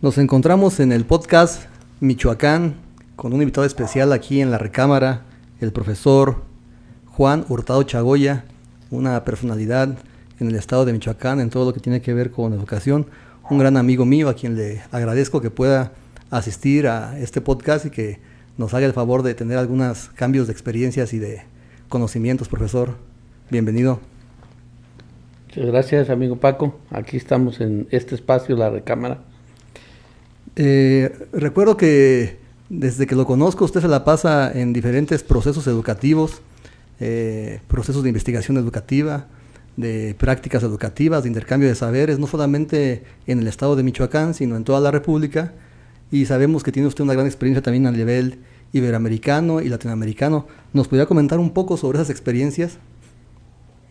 Nos encontramos en el podcast Michoacán con un invitado especial aquí en la recámara, el profesor Juan Hurtado Chagoya, una personalidad en el estado de Michoacán en todo lo que tiene que ver con educación, un gran amigo mío a quien le agradezco que pueda asistir a este podcast y que nos haga el favor de tener algunos cambios de experiencias y de conocimientos. Profesor, bienvenido. Muchas gracias, amigo Paco. Aquí estamos en este espacio, la recámara. Recuerdo que desde que lo conozco usted se la pasa en diferentes procesos educativos, procesos de investigación educativa, de prácticas educativas, de intercambio de saberes, no solamente en el estado de Michoacán, sino en toda la República. Y sabemos que tiene usted una gran experiencia también a nivel iberoamericano y latinoamericano. ¿Nos podría comentar un poco sobre esas experiencias?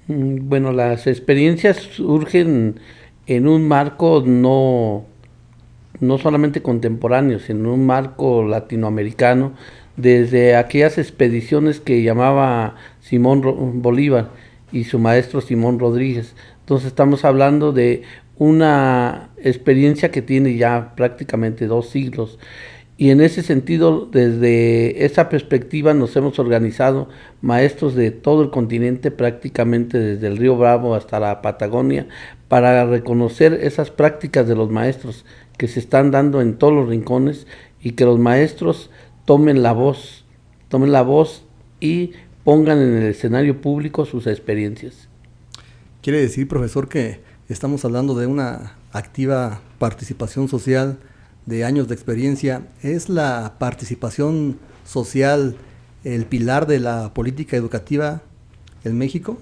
Bueno, las experiencias surgen en un marco no solamente contemporáneo, sino en un marco latinoamericano, desde aquellas expediciones que llamaba Simón Bolívar y su maestro Simón Rodríguez. Entonces estamos hablando de una experiencia que tiene ya prácticamente 2 siglos. Y en ese sentido, desde esa perspectiva nos hemos organizado maestros de todo el continente, prácticamente desde el Río Bravo hasta la Patagonia, para reconocer esas prácticas de los maestros que se están dando en todos los rincones y que los maestros tomen la voz y pongan en el escenario público sus experiencias. Quiere decir, profesor, que estamos hablando de una activa participación social de años de experiencia. ¿Es la participación social el pilar de la política educativa en México?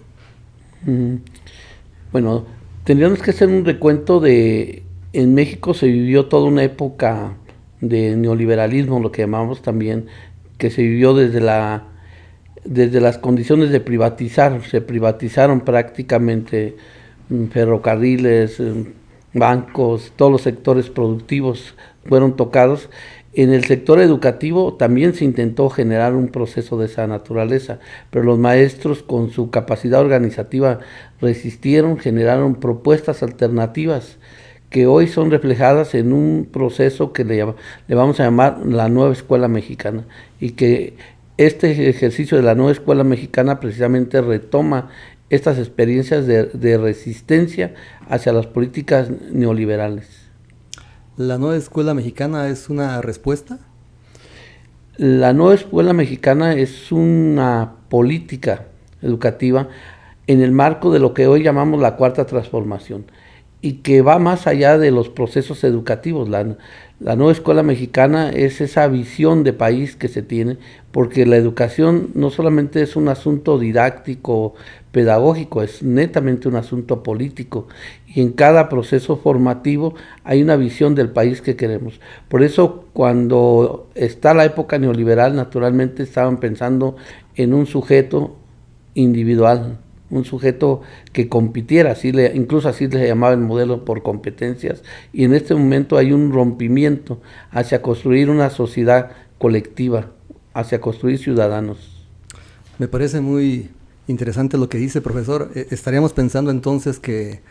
Bueno, tendríamos que hacer un recuento en México se vivió toda una época de neoliberalismo, lo que llamamos también, que se vivió desde las condiciones de privatizar. Se privatizaron prácticamente ferrocarriles, bancos, todos los sectores productivos fueron tocados. En el sector educativo también se intentó generar un proceso de esa naturaleza, pero los maestros con su capacidad organizativa resistieron, generaron propuestas alternativas que hoy son reflejadas en un proceso que le vamos a llamar la nueva escuela mexicana, y que este ejercicio de la nueva escuela mexicana precisamente retoma estas experiencias de resistencia hacia las políticas neoliberales. ¿La nueva escuela mexicana es una respuesta? La nueva escuela mexicana es una política educativa en el marco de lo que hoy llamamos la cuarta transformación y que va más allá de los procesos educativos. La nueva escuela mexicana es esa visión de país que se tiene, porque la educación no solamente es un asunto didáctico, pedagógico, es netamente un asunto político, y en cada proceso formativo hay una visión del país que queremos. Por eso, cuando está la época neoliberal, naturalmente estaban pensando en un sujeto individual, un sujeto que compitiera, incluso así le llamaba el modelo, por competencias, y en este momento hay un rompimiento hacia construir una sociedad colectiva, hacia construir ciudadanos. Me parece muy interesante lo que dice, profesor. ¿Estaríamos pensando entonces que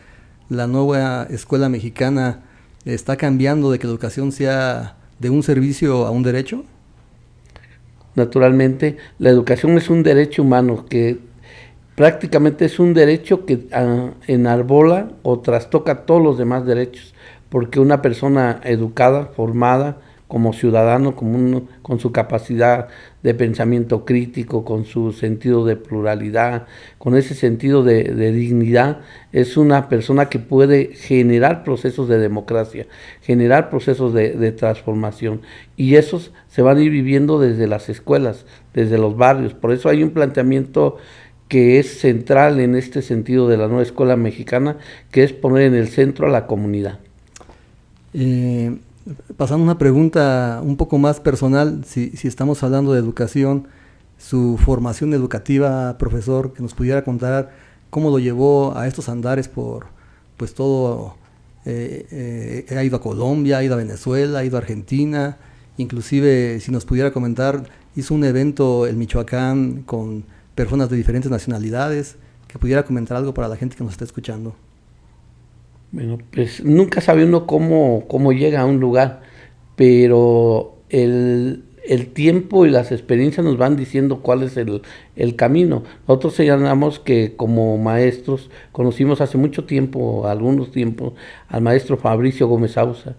la nueva escuela mexicana está cambiando de que la educación sea de un servicio a un derecho? Naturalmente, la educación es un derecho humano que prácticamente es un derecho que enarbola o trastoca todos los demás derechos, porque una persona educada, formada como ciudadano, con su capacidad de pensamiento crítico, con su sentido de pluralidad, con ese sentido de dignidad, es una persona que puede generar procesos de democracia, generar procesos de transformación, y esos se van a ir viviendo desde las escuelas, desde los barrios. Por eso hay un planteamiento que es central en este sentido de la nueva escuela mexicana, que es poner en el centro a la comunidad. Pasando a una pregunta un poco más personal, si estamos hablando de educación, su formación educativa, profesor, que nos pudiera contar cómo lo llevó a estos andares por pues todo, ha ido a Colombia, ha ido a Venezuela, ha ido a Argentina, inclusive si nos pudiera comentar, hizo un evento en Michoacán con personas de diferentes nacionalidades, que pudiera comentar algo para la gente que nos está escuchando. Bueno, pues nunca sabe uno cómo llega a un lugar, pero el tiempo y las experiencias nos van diciendo cuál es el camino. Nosotros señalamos que como maestros conocimos hace mucho tiempo, algunos tiempos, al maestro Fabricio Gómez Auza,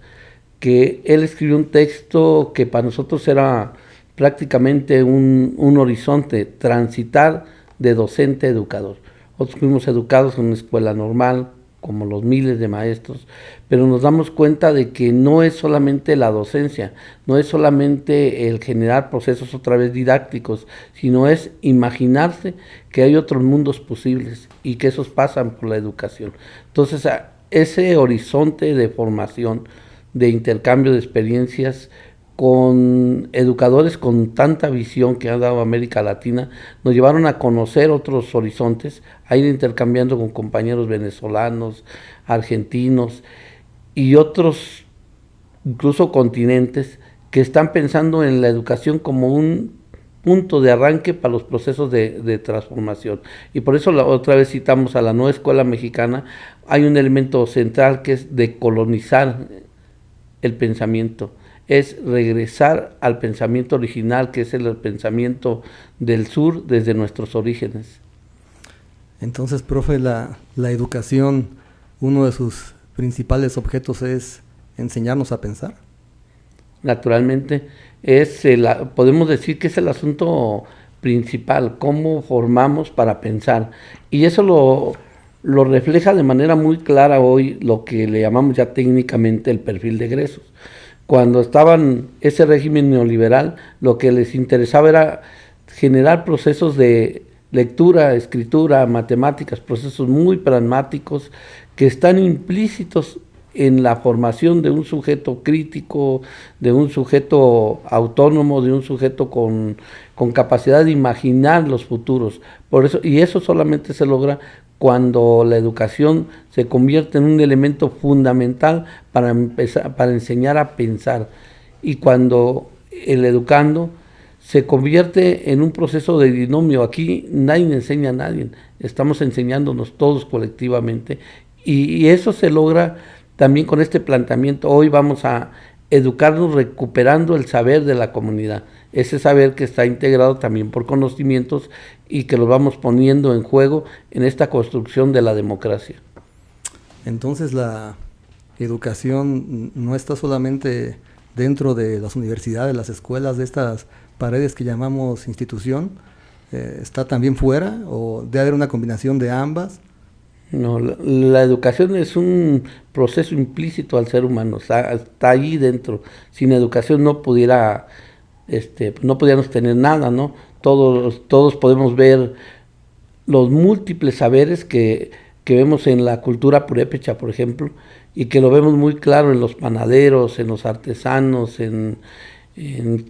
que él escribió un texto que para nosotros era prácticamente un horizonte, transitar de docente a educador. Nosotros fuimos educados en una escuela normal, como los miles de maestros, pero nos damos cuenta de que no es solamente la docencia, no es solamente el generar procesos otra vez didácticos, sino es imaginarse que hay otros mundos posibles y que esos pasan por la educación. Entonces, ese horizonte de formación, de intercambio de experiencias con educadores con tanta visión que ha dado América Latina, nos llevaron a conocer otros horizontes, a ir intercambiando con compañeros venezolanos, argentinos y otros, incluso continentes, que están pensando en la educación como un punto de arranque para los procesos de transformación. Y por eso otra vez citamos a la nueva escuela mexicana. Hay un elemento central que es decolonizar el pensamiento, es regresar al pensamiento original, que es el pensamiento del sur desde nuestros orígenes. Entonces, profe, la educación, uno de sus principales objetos es enseñarnos a pensar. Naturalmente, podemos decir que es el asunto principal, cómo formamos para pensar. Y eso lo refleja de manera muy clara hoy lo que le llamamos ya técnicamente el perfil de egresos. Cuando estaban ese régimen neoliberal, lo que les interesaba era generar procesos de lectura, escritura, matemáticas, procesos muy pragmáticos que están implícitos en la formación de un sujeto crítico, de un sujeto autónomo, de un sujeto con capacidad de imaginar los futuros. Por eso, y eso solamente se logra cuando la educación se convierte en un elemento fundamental para enseñar a pensar, y cuando el educando se convierte en un proceso de binomio. Aquí nadie enseña a nadie, estamos enseñándonos todos colectivamente, y eso se logra también con este planteamiento. Hoy vamos a educarnos recuperando el saber de la comunidad, ese saber que está integrado también por conocimientos y que los vamos poniendo en juego en esta construcción de la democracia. Entonces la educación no está solamente dentro de las universidades, las escuelas, de estas paredes que llamamos institución, está también fuera, o debe haber una combinación de ambas. No, la educación es un proceso implícito al ser humano, está ahí dentro. Sin educación no pudiéramos tener nada, ¿no? Todos podemos ver los múltiples saberes que vemos en la cultura purépecha, por ejemplo, y que lo vemos muy claro en los panaderos, en los artesanos, en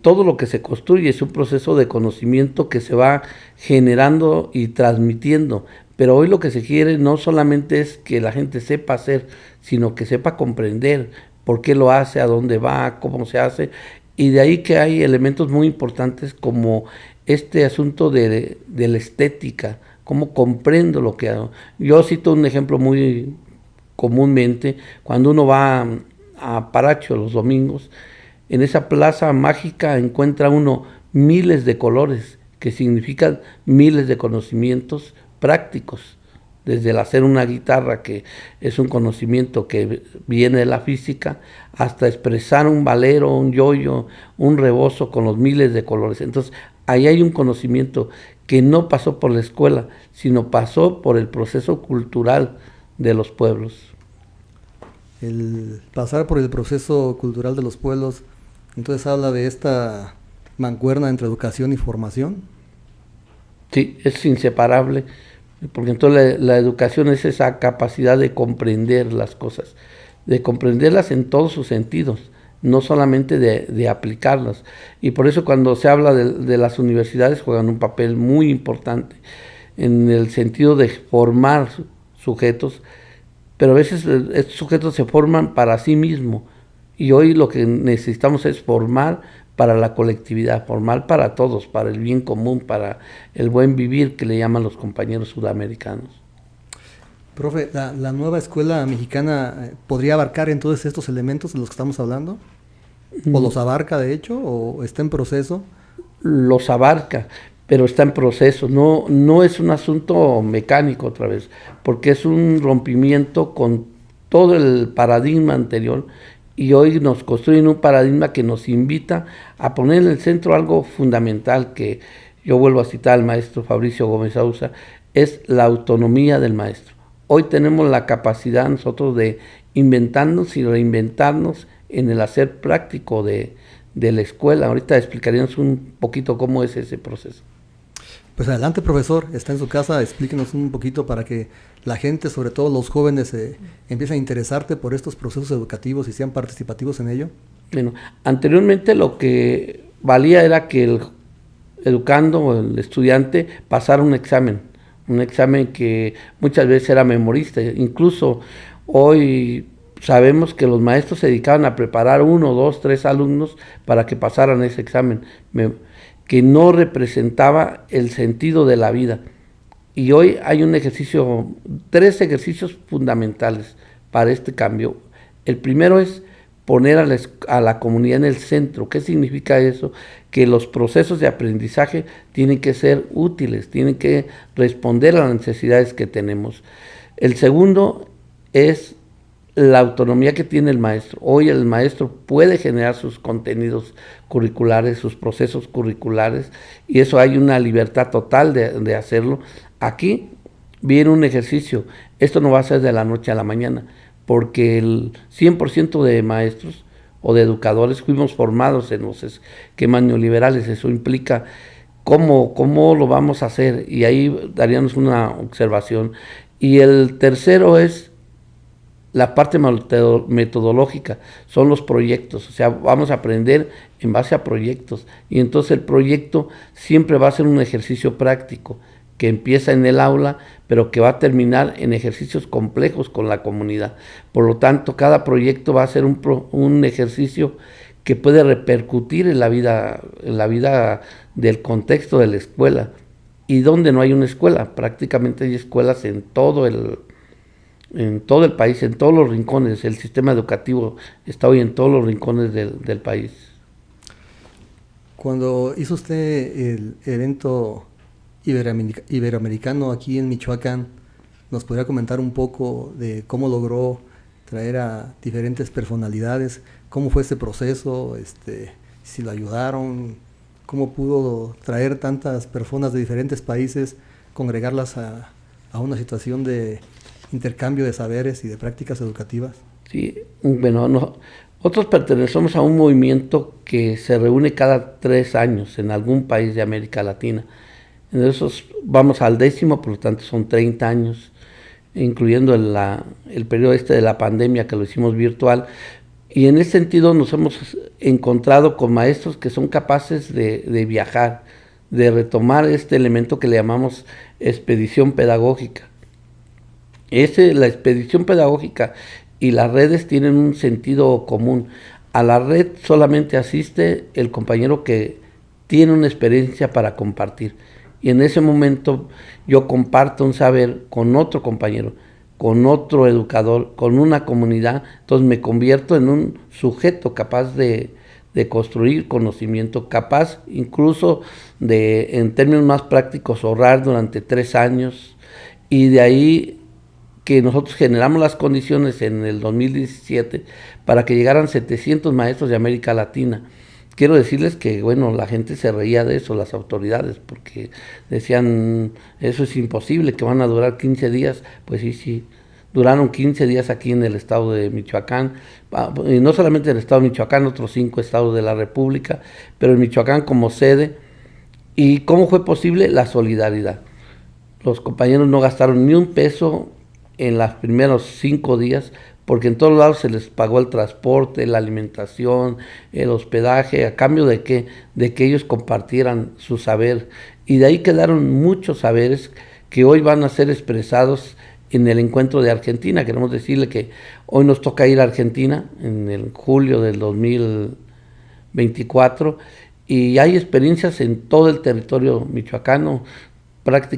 todo lo que se construye. Es un proceso de conocimiento que se va generando y transmitiendo. Pero hoy lo que se quiere no solamente es que la gente sepa hacer, sino que sepa comprender por qué lo hace, a dónde va, cómo se hace. Y de ahí que hay elementos muy importantes como este asunto de la estética, cómo comprendo lo que hago. Yo cito un ejemplo muy comúnmente, cuando uno va a Paracho los domingos, en esa plaza mágica encuentra uno miles de colores, que significan miles de conocimientos prácticos, desde el hacer una guitarra, que es un conocimiento que viene de la física, hasta expresar un valero, un yoyo, un rebozo con los miles de colores. Entonces, ahí hay un conocimiento que no pasó por la escuela, sino pasó por el proceso cultural de los pueblos. El pasar por el proceso cultural de los pueblos, entonces habla de esta mancuerna entre educación y formación. Sí, es inseparable, porque entonces la educación es esa capacidad de comprender las cosas, de comprenderlas en todos sus sentidos, no solamente de aplicarlas. Y por eso cuando se habla de las universidades, juegan un papel muy importante en el sentido de formar sujetos, pero a veces estos sujetos se forman para sí mismos, y hoy lo que necesitamos es formar para la colectividad, formar para todos, para el bien común, para el buen vivir, que le llaman los compañeros sudamericanos. Profe, ¿la nueva escuela mexicana podría abarcar entonces estos elementos de los que estamos hablando? ¿O los abarca de hecho? ¿O está en proceso? Los abarca, pero está en proceso. No, no es un asunto mecánico otra vez, porque es un rompimiento con todo el paradigma anterior y hoy nos construyen un paradigma que nos invita a poner en el centro algo fundamental que yo vuelvo a citar al maestro Fabricio Gómez Sousa, es la autonomía del maestro. Hoy tenemos la capacidad nosotros de inventarnos y reinventarnos en el hacer práctico de la escuela. Ahorita explicaríamos un poquito cómo es ese proceso. Pues adelante, profesor, está en su casa, explíquenos un poquito para que la gente, sobre todo los jóvenes, empiecen a interesarte por estos procesos educativos y sean participativos en ello. Bueno, anteriormente lo que valía era que el educando o el estudiante pasara un examen que muchas veces era memorista. Incluso hoy sabemos que los maestros se dedicaban a preparar 1, 2, 3 alumnos para que pasaran ese examen, que no representaba el sentido de la vida. Y hoy hay un ejercicio, 3 ejercicios fundamentales para este cambio. El primero es poner a la comunidad en el centro. ¿Qué significa eso? Que los procesos de aprendizaje tienen que ser útiles, tienen que responder a las necesidades que tenemos. El segundo es la autonomía que tiene el maestro. Hoy el maestro puede generar sus contenidos curriculares, sus procesos curriculares, y eso hay una libertad total de hacerlo. Aquí viene un ejercicio, esto no va a ser de la noche a la mañana, porque el 100% de maestros o de educadores fuimos formados en los esquemas neoliberales. Eso implica cómo lo vamos a hacer, y ahí daríamos una observación. Y el tercero es la parte metodológica, son los proyectos, o sea, vamos a aprender en base a proyectos, y entonces el proyecto siempre va a ser un ejercicio práctico, que empieza en el aula, pero que va a terminar en ejercicios complejos con la comunidad. Por lo tanto, cada proyecto va a ser un ejercicio que puede repercutir en la vida del contexto de la escuela. Y donde no hay una escuela, prácticamente hay escuelas en todo el país, en todos los rincones. El sistema educativo está hoy en todos los rincones del país. Cuando hizo usted el evento iberoamericano aquí en Michoacán, ¿nos podría comentar un poco de cómo logró traer a diferentes personalidades? ¿Cómo fue ese proceso? Si lo ayudaron, ¿cómo pudo traer tantas personas de diferentes países, congregarlas a una situación de intercambio de saberes y de prácticas educativas? Sí, bueno, nosotros pertenecemos a un movimiento que se reúne cada 3 años en algún país de América Latina. En esos vamos al 10º, por lo tanto son 30 años, incluyendo el periodo de la pandemia, que lo hicimos virtual. Y en ese sentido nos hemos encontrado con maestros que son capaces de viajar, de retomar este elemento que le llamamos expedición pedagógica. La expedición pedagógica y las redes tienen un sentido común. A la red solamente asiste el compañero que tiene una experiencia para compartir. Y en ese momento yo comparto un saber con otro compañero, con otro educador, con una comunidad. Entonces me convierto en un sujeto capaz de construir conocimiento, capaz incluso de, en términos más prácticos, ahorrar durante 3 años. Y de ahí que nosotros generamos las condiciones en el 2017 para que llegaran 700 maestros de América Latina. Quiero decirles que, bueno, la gente se reía de eso, las autoridades, porque decían, eso es imposible, que van a durar 15 días. Pues sí, duraron 15 días aquí en el estado de Michoacán, y no solamente en el estado de Michoacán, otros 5 estados de la República, pero en Michoacán como sede. ¿Y cómo fue posible? La solidaridad. Los compañeros no gastaron ni un peso en los primeros 5 días, porque en todos lados se les pagó el transporte, la alimentación, el hospedaje, ¿a cambio de qué? De que ellos compartieran su saber. Y de ahí quedaron muchos saberes que hoy van a ser expresados en el encuentro de Argentina. Queremos decirle que hoy nos toca ir a Argentina en el julio del 2024, y hay experiencias en todo el territorio michoacano, prácticamente